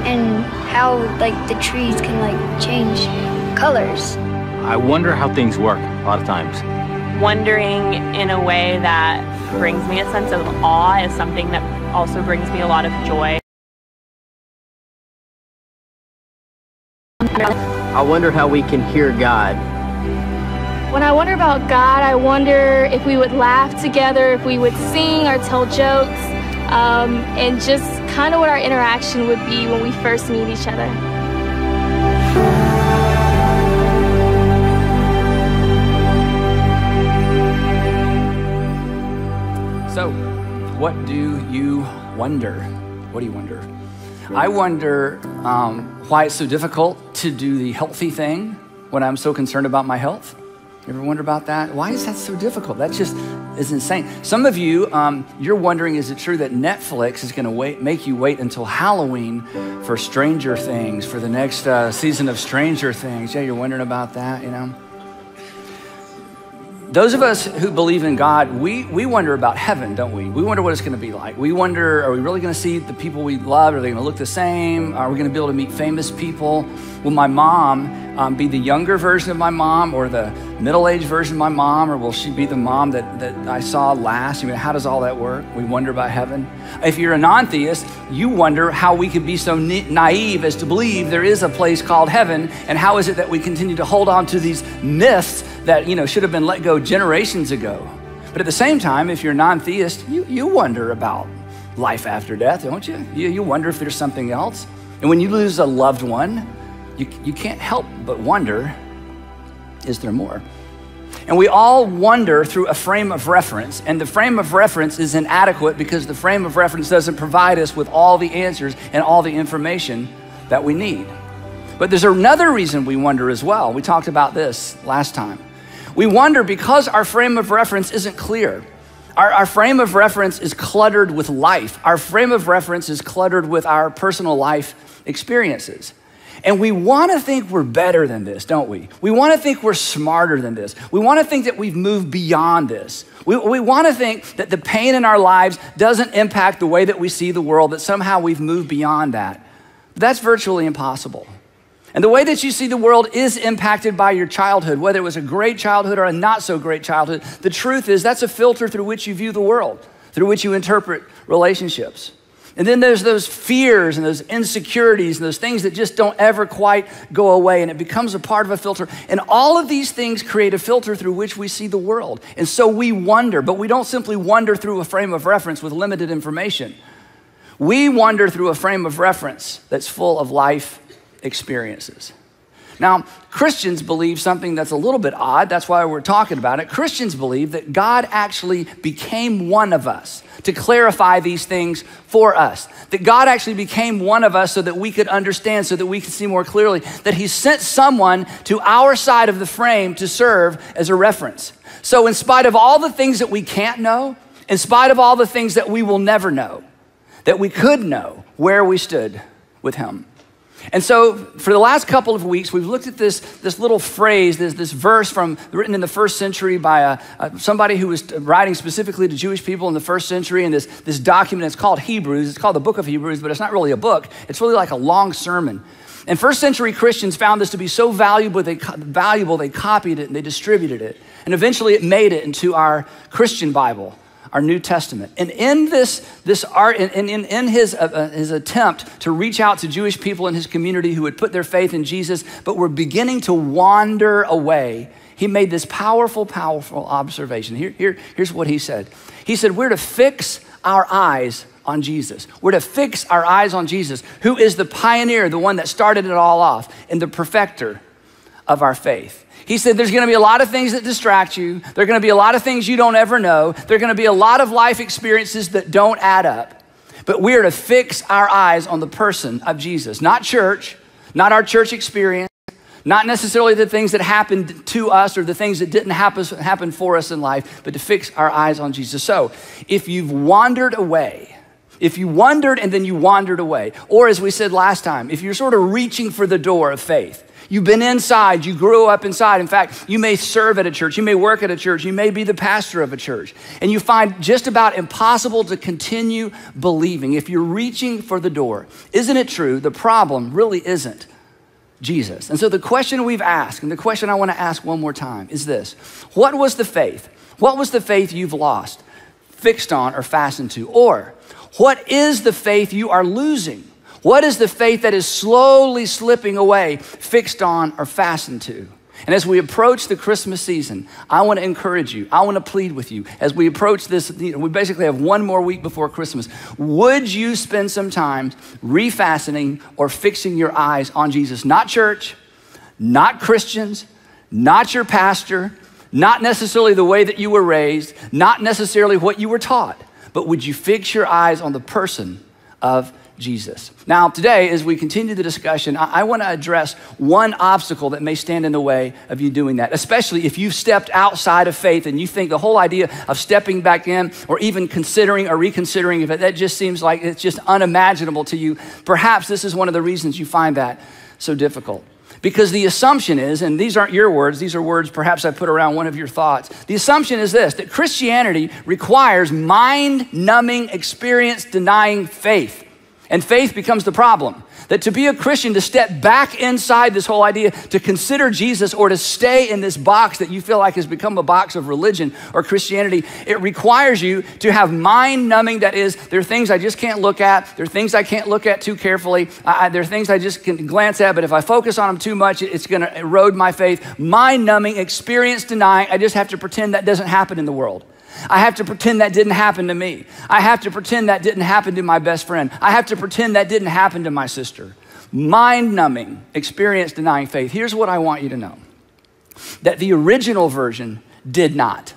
and how like the trees can like change colors. I wonder how things work a lot of times. Wondering in a way that brings me a sense of awe is something that also brings me a lot of joy. I wonder how we can hear God. When I wonder about God, I wonder if we would laugh together, if we would sing or tell jokes, and just kind of what our interaction would be when we first meet each other. So, what do you wonder? What do you wonder? I wonder why it's so difficult to do the healthy thing when I'm so concerned about my health. You ever wonder about that? Why is that so difficult? That just is insane. Some of you, you're wondering, is it true that Netflix is gonna make you wait until Halloween for Stranger Things, for the next season of Stranger Things? Yeah, you're wondering about that, you know? Those of us who believe in God, we wonder about heaven, don't we? We wonder what it's gonna be like. We wonder, are we really gonna see the people we love? Are they gonna look the same? Are we gonna be able to meet famous people? Will my mom be the younger version of my mom or the middle-aged version of my mom? Or will she be the mom that I saw last? I mean, how does all that work? We wonder about heaven. If you're a non-theist, you wonder how we could be so naive as to believe there is a place called heaven, and how is it that we continue to hold on to these myths that, you know, should have been let go generations ago. But at the same time, if you're a non-theist, you wonder about life after death, don't you? You wonder if there's something else. And when you lose a loved one, you can't help but wonder, is there more? And we all wonder through a frame of reference, and the frame of reference is inadequate because the frame of reference doesn't provide us with all the answers and all the information that we need. But there's another reason we wonder as well. We talked about this last time. We wonder because our frame of reference isn't clear. Our frame of reference is cluttered with life. Our frame of reference is cluttered with our personal life experiences. And we want to think we're better than this, don't we? We want to think we're smarter than this. We want to think that we've moved beyond this. We want to think that the pain in our lives doesn't impact the way that we see the world, that somehow we've moved beyond that. But that's virtually impossible. And the way that you see the world is impacted by your childhood, whether it was a great childhood or a not so great childhood. The truth is that's a filter through which you view the world, through which you interpret relationships. And then there's those fears and those insecurities and those things that just don't ever quite go away, and it becomes a part of a filter. And all of these things create a filter through which we see the world. And so we wonder, but we don't simply wonder through a frame of reference with limited information. We wonder through a frame of reference that's full of life experiences. Now, Christians believe something that's a little bit odd. That's why we're talking about it. Christians believe that God actually became one of us to clarify these things for us. That God actually became one of us so that we could understand, so that we could see more clearly, that he sent someone to our side of the frame to serve as a reference. So in spite of all the things that we can't know, in spite of all the things that we will never know, that we could know where we stood with him. And so for the last couple of weeks, we've looked at this little phrase, this verse written in the first century by somebody who was writing specifically to Jewish people in the first century, and this document, it's called Hebrews. It's called the book of Hebrews, but it's not really a book. It's really like a long sermon. And first century Christians found this to be so valuable, they copied it and they distributed it. And eventually it made it into our Christian Bible, our New Testament. And in his attempt to reach out to Jewish people in his community who had put their faith in Jesus, but were beginning to wander away, he made this powerful observation. Here's what he said. He said, we're to fix our eyes on Jesus. We're to fix our eyes on Jesus, who is the pioneer, the one that started it all off, and the perfecter of our faith. He said there's gonna be a lot of things that distract you. There are gonna be a lot of things you don't ever know. There are gonna be a lot of life experiences that don't add up. But we're to fix our eyes on the person of Jesus. Not church, not our church experience, not necessarily the things that happened to us or the things that didn't happen for us in life, but to fix our eyes on Jesus. So if you've wandered away, if you wondered and then you wandered away, or as we said last time, if you're sort of reaching for the door of faith, you've been inside, you grew up inside. In fact, you may serve at a church, you may work at a church, you may be the pastor of a church, and you find just about impossible to continue believing. If you're reaching for the door, isn't it true? The problem really isn't Jesus. And so the question we've asked, and the question I want to ask one more time is this: what was the faith? What was the faith you've lost, fixed on, or fastened to? Or what is the faith you are losing? What is the faith that is slowly slipping away, fixed on, or fastened to? And as we approach the Christmas season, I want to encourage you, I want to plead with you, as we approach this, we basically have one more week before Christmas. Would you spend some time refastening or fixing your eyes on Jesus? Not church, not Christians, not your pastor, not necessarily the way that you were raised, not necessarily what you were taught, but would you fix your eyes on the person of Jesus? Now, today, as we continue the discussion, I want to address one obstacle that may stand in the way of you doing that, especially if you've stepped outside of faith and you think the whole idea of stepping back in or even considering or reconsidering if that just seems like it's just unimaginable to you. Perhaps this is one of the reasons you find that so difficult. Because the assumption is, and these aren't your words, these are words perhaps I put around one of your thoughts. The assumption is this, that Christianity requires mind-numbing, experience-denying faith. And faith becomes the problem. That to be a Christian, to step back inside this whole idea, to consider Jesus or to stay in this box that you feel like has become a box of religion or Christianity, it requires you to have mind-numbing, that is, there are things I just can't look at, there are things I can't look at too carefully, there are things I just can glance at, but if I focus on them too much, it's gonna erode my faith. Mind-numbing, experience-denying, I just have to pretend that doesn't happen in the world. I have to pretend that didn't happen to me. I have to pretend that didn't happen to my best friend. I have to pretend that didn't happen to my sister. Mind-numbing, experience-denying faith. Here's what I want you to know. That the original version did not.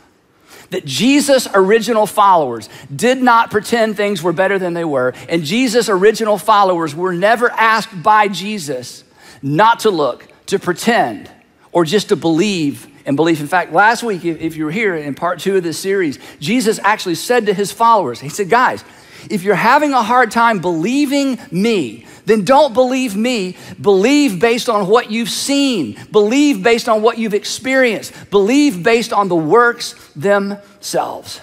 That Jesus' original followers did not pretend things were better than they were. And Jesus' original followers were never asked by Jesus not to look, to pretend, or just to believe and belief. In fact, last week, if you were here in part 2 of this series, Jesus actually said to his followers, he said, guys, if you're having a hard time believing me, then don't believe me. Believe based on what you've seen. Believe based on what you've experienced. Believe based on the works themselves.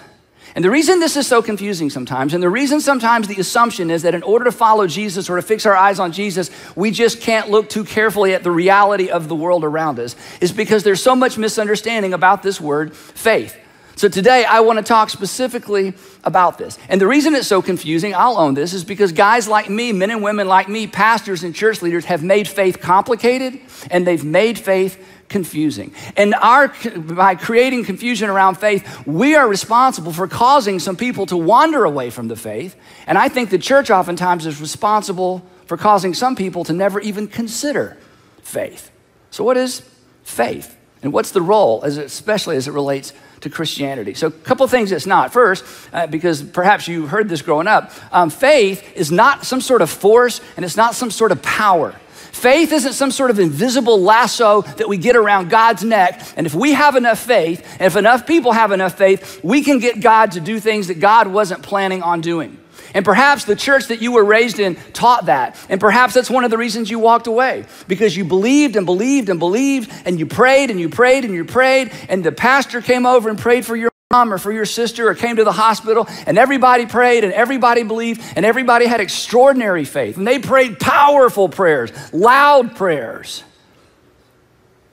And the reason this is so confusing sometimes, and the reason sometimes the assumption is that in order to follow Jesus or to fix our eyes on Jesus, we just can't look too carefully at the reality of the world around us, is because there's so much misunderstanding about this word faith. So today I want to talk specifically about this. And the reason it's so confusing, I'll own this, is because guys like me, men and women like me, pastors and church leaders have made faith complicated and they've made faith confusing. And by creating confusion around faith, we are responsible for causing some people to wander away from the faith. And I think the church oftentimes is responsible for causing some people to never even consider faith. So what is faith? And what's the role, especially as it relates to Christianity? So a couple of things it's not. First, because perhaps you heard this growing up, faith is not some sort of force and it's not some sort of power. Faith isn't some sort of invisible lasso that we get around God's neck. And if we have enough faith, and if enough people have enough faith, we can get God to do things that God wasn't planning on doing. And perhaps the church that you were raised in taught that. And perhaps that's one of the reasons you walked away, because you believed and believed and believed, and you prayed and you prayed and you prayed, and the pastor came over and prayed for your mom or for your sister or came to the hospital, and everybody prayed and everybody believed and everybody had extraordinary faith. And they prayed powerful prayers, loud prayers.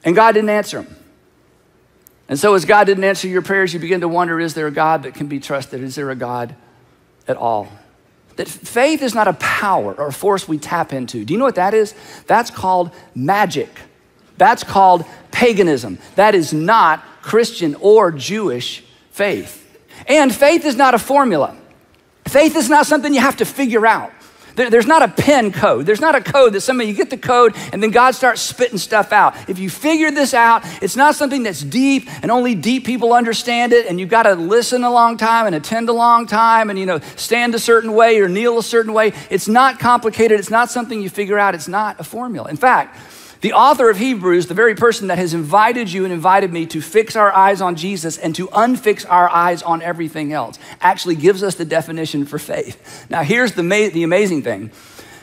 And God didn't answer them. And so as God didn't answer your prayers, you begin to wonder, is there a God that can be trusted? Is there a God at all? That faith is not a power or a force we tap into. Do you know what that is? That's called magic. That's called paganism. That is not Christian or Jewish faith. And faith is not a formula. Faith is not something you have to figure out. There's not a pen code. There's not a code that you get the code and then God starts spitting stuff out. If you figure this out, it's not something that's deep and only deep people understand it, and you've got to listen a long time and attend a long time and stand a certain way or kneel a certain way. It's not complicated. It's not something you figure out. It's not a formula. In fact, The author of Hebrews, the very person that has invited you and invited me to fix our eyes on Jesus and to unfix our eyes on everything else, actually gives us the definition for faith. Now, here's the amazing thing.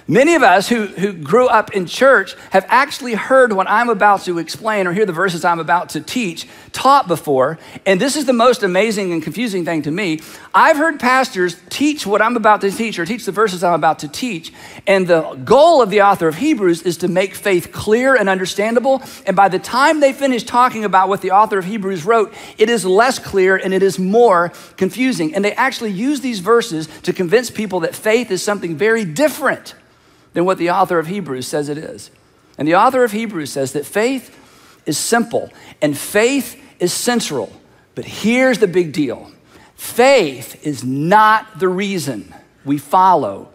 Many of us who grew up in church have actually heard what I'm about to explain or hear the verses I'm about to teach taught before. And this is the most amazing and confusing thing to me. I've heard pastors teach what I'm about to teach or teach the verses I'm about to teach. And the goal of the author of Hebrews is to make faith clear and understandable. And by the time they finish talking about what the author of Hebrews wrote, it is less clear and it is more confusing. And they actually use these verses to convince people that faith is something very different than what the author of Hebrews says it is. And the author of Hebrews says that faith is simple and faith is central. But here's the big deal. Faith is not the reason we follow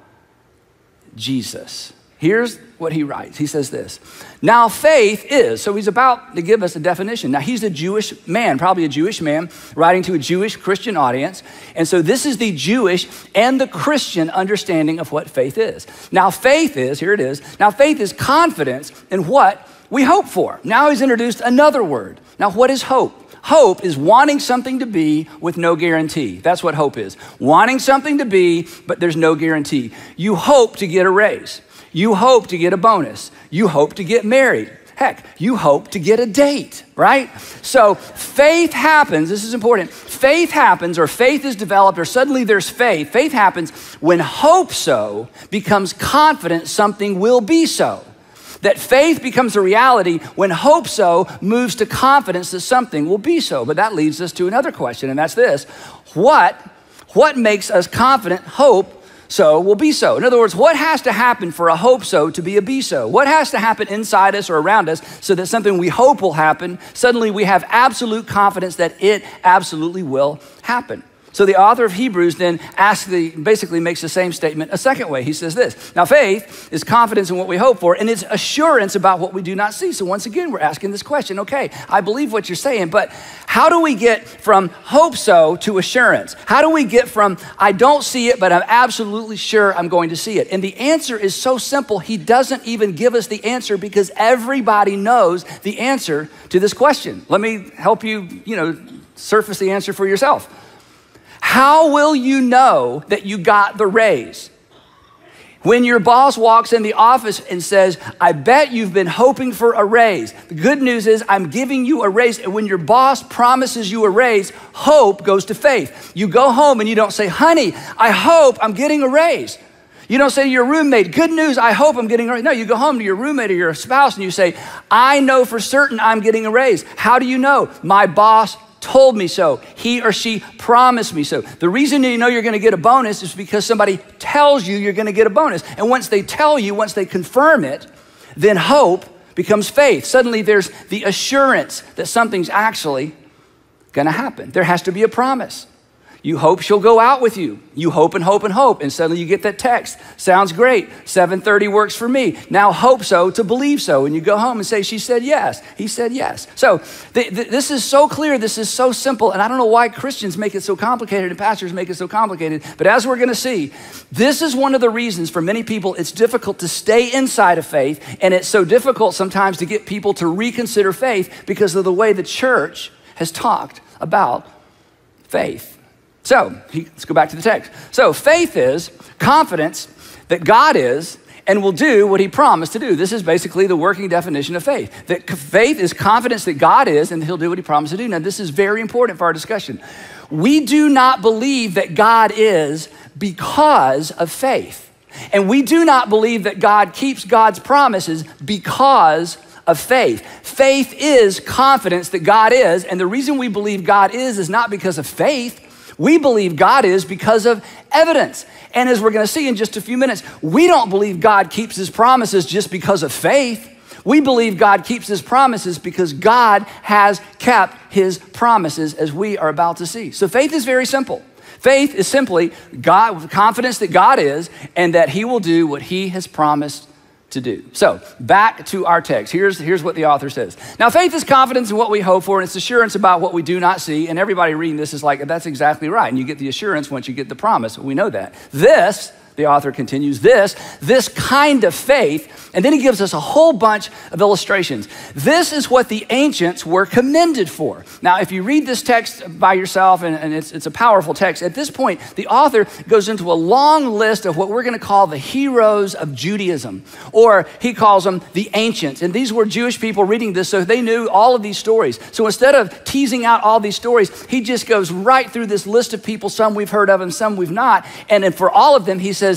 Jesus. Here's what he writes. He says this. Now faith is, so he's about to give us a definition. Now he's a Jewish man, probably a Jewish man, writing to a Jewish Christian audience. And so this is the Jewish and the Christian understanding of what faith is. Now faith is, here it is. Now faith is confidence in what we hope for. Now he's introduced another word. Now what is hope? Hope is wanting something to be with no guarantee. That's what hope is. Wanting something to be, but there's no guarantee. You hope to get a raise. You hope to get a bonus. You hope to get married. Heck, you hope to get a date, right? So faith happens, this is important. Faith happens or faith is developed or suddenly there's faith. Faith happens when hope so becomes confident something will be so. That faith becomes a reality when hope so moves to confidence that something will be so. But that leads us to another question, and that's this. What makes us confident hope so will be so? In other words, what has to happen for a hope so to be a be so? What has to happen inside us or around us so that something we hope will happen, suddenly we have absolute confidence that it absolutely will happen? So the author of Hebrews then basically makes the same statement a second way. He says this. Now faith is confidence in what we hope for, and it's assurance about what we do not see. So once again, we're asking this question. Okay, I believe what you're saying, but how do we get from hope so to assurance? How do we get from I don't see it, but I'm absolutely sure I'm going to see it? And the answer is so simple, he doesn't even give us the answer because everybody knows the answer to this question. Let me help you, surface the answer for yourself. How will you know that you got the raise? When your boss walks in the office and says, I bet you've been hoping for a raise. The good news is I'm giving you a raise. And when your boss promises you a raise, hope goes to faith. You go home and you don't say, honey, I hope I'm getting a raise. You don't say to your roommate, good news, I hope I'm getting a raise. No, you go home to your roommate or your spouse and you say, I know for certain I'm getting a raise. How do you know? My boss told me so. He or she promised me so. The reason you know you're going to get a bonus is because somebody tells you you're going to get a bonus. And once they tell you, once they confirm it, then hope becomes faith. Suddenly there's the assurance that something's actually going to happen. There has to be a promise. You hope she'll go out with you. You hope and hope and hope. And suddenly you get that text. Sounds great. 7:30 works for me. Now hope so to believe so. And you go home and say, she said yes. He said yes. So this is so clear. This is so simple. And I don't know why Christians make it so complicated and pastors make it so complicated. But as we're going to see, this is one of the reasons for many people it's difficult to stay inside of faith. And it's so difficult sometimes to get people to reconsider faith because of the way the church has talked about faith. So let's go back to the text. So faith is confidence that God is and will do what he promised to do. This is basically the working definition of faith. That faith is confidence that God is and he'll do what he promised to do. Now this is very important for our discussion. We do not believe that God is because of faith. And we do not believe that God keeps God's promises because of faith. Faith is confidence that God is. And the reason we believe God is not because of faith. We believe God is because of evidence. And as we're going to see in just a few minutes, we don't believe God keeps his promises just because of faith. We believe God keeps his promises because God has kept his promises, as we are about to see. So faith is very simple. Faith is simply God, confidence that God is and that he will do what he has promised to do. So back to our text. Here's what the author says. Now faith is confidence in what we hope for and it's assurance about what we do not see. And everybody reading this is like, that's exactly right. And you get the assurance once you get the promise. We know that. This the author continues, this kind of faith, and then he gives us a whole bunch of illustrations. This is what the ancients were commended for. Now, if you read this text by yourself, and it's a powerful text, at this point, the author goes into a long list of what we're gonna call the heroes of Judaism, or he calls them the ancients. And these were Jewish people reading this, so they knew all of these stories. So instead of teasing out all these stories, he just goes right through this list of people, some we've heard of and some we've not. And then for all of them, he says,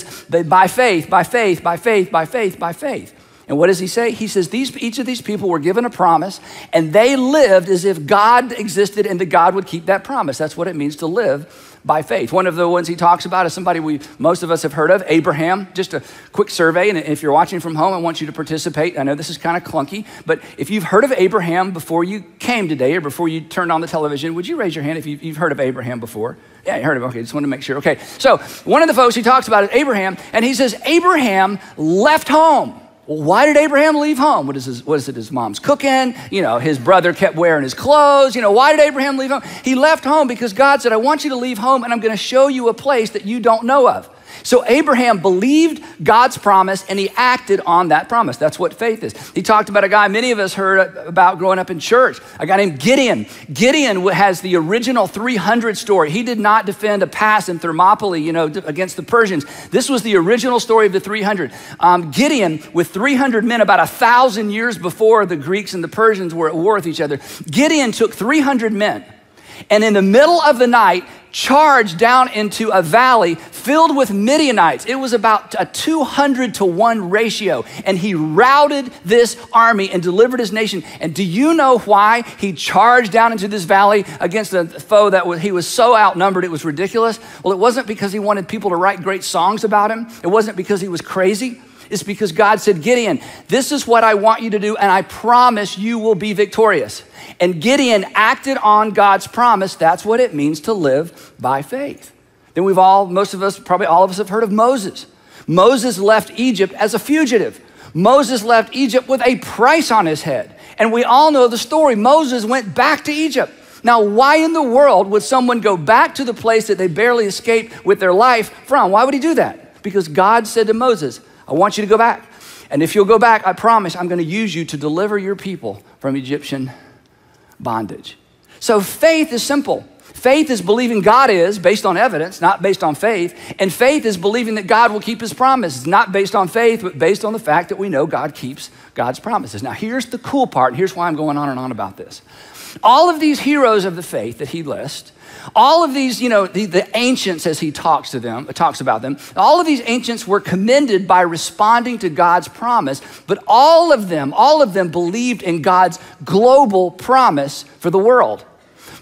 by faith, by faith, by faith, by faith, by faith. And what does he say? He says each of these people were given a promise, and they lived as if God existed and that God would keep that promise. That's what it means to live by faith. One of the ones he talks about is somebody most of us have heard of, Abraham. Just a quick survey, and if you're watching from home, I want you to participate. I know this is kind of clunky, but if you've heard of Abraham before you came today or before you turned on the television, would you raise your hand if you've heard of Abraham before? Yeah, you heard of him. Okay, just wanted to make sure. Okay, so one of the folks he talks about is Abraham, and he says Abraham left home. Well, why did Abraham leave home? What is it? His mom's cooking. You know, his brother kept wearing his clothes. You know, why did Abraham leave home? He left home because God said, I want you to leave home and I'm going to show you a place that you don't know of. So Abraham believed God's promise and he acted on that promise. That's what faith is. He talked about a guy many of us heard about growing up in church, a guy named Gideon. Gideon has the original 300 story. He did not defend a pass in Thermopylae, against the Persians. This was the original story of the 300. Gideon, with 300 men, about 1,000 years before the Greeks and the Persians were at war with each other, Gideon took 300 men and in the middle of the night charged down into a valley filled with Midianites. It was about a 200-to-1 ratio. And he routed this army and delivered his nation. And do you know why he charged down into this valley against a foe he was so outnumbered it was ridiculous? Well, it wasn't because he wanted people to write great songs about him. It wasn't because he was crazy. It's because God said, Gideon, this is what I want you to do, and I promise you will be victorious. And Gideon acted on God's promise. That's what it means to live by faith. Then most of us, probably all of us have heard of Moses. Moses left Egypt as a fugitive. Moses left Egypt with a price on his head. And we all know the story. Moses went back to Egypt. Now, why in the world would someone go back to the place that they barely escaped with their life from? Why would he do that? Because God said to Moses, I want you to go back. And if you'll go back, I promise I'm going to use you to deliver your people from Egyptian bondage. So faith is simple. Faith is believing God is based on evidence, not based on faith. And faith is believing that God will keep his promises, not based on faith, but based on the fact that we know God keeps God's promises. Now, here's the cool part. And here's why I'm going on and on about this. All of these heroes of the faith that he lists, all of these, the ancients, as he talks about them, all of these ancients were commended by responding to God's promise, but all of them believed in God's global promise for the world.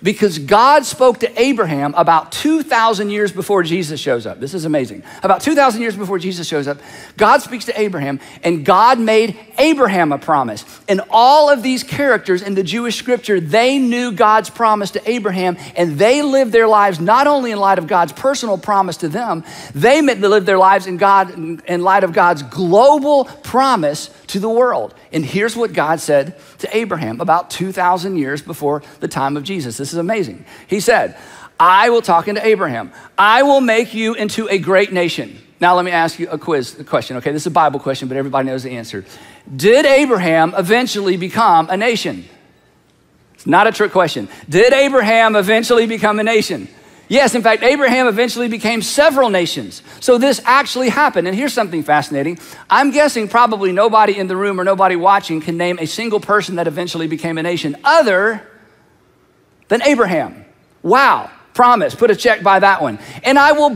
Because God spoke to Abraham about 2,000 years before Jesus shows up. This is amazing. About 2,000 years before Jesus shows up, God speaks to Abraham, and God made Abraham a promise. And all of these characters in the Jewish scripture, they knew God's promise to Abraham, and they lived their lives not only in light of God's personal promise to them, they lived their lives in light of God's global promise to the world. And here's what God said to Abraham about 2,000 years before the time of Jesus. This is amazing. He said, talking to Abraham, I will make you into a great nation. Now let me ask you a question. Okay, this is a Bible question, but everybody knows the answer. Did Abraham eventually become a nation? It's not a trick question. Did Abraham eventually become a nation? Yes, in fact, Abraham eventually became several nations. So this actually happened. And here's something fascinating. I'm guessing probably nobody in the room or nobody watching can name a single person that eventually became a nation other than Abraham. Wow, promise, put a check by that one. And I will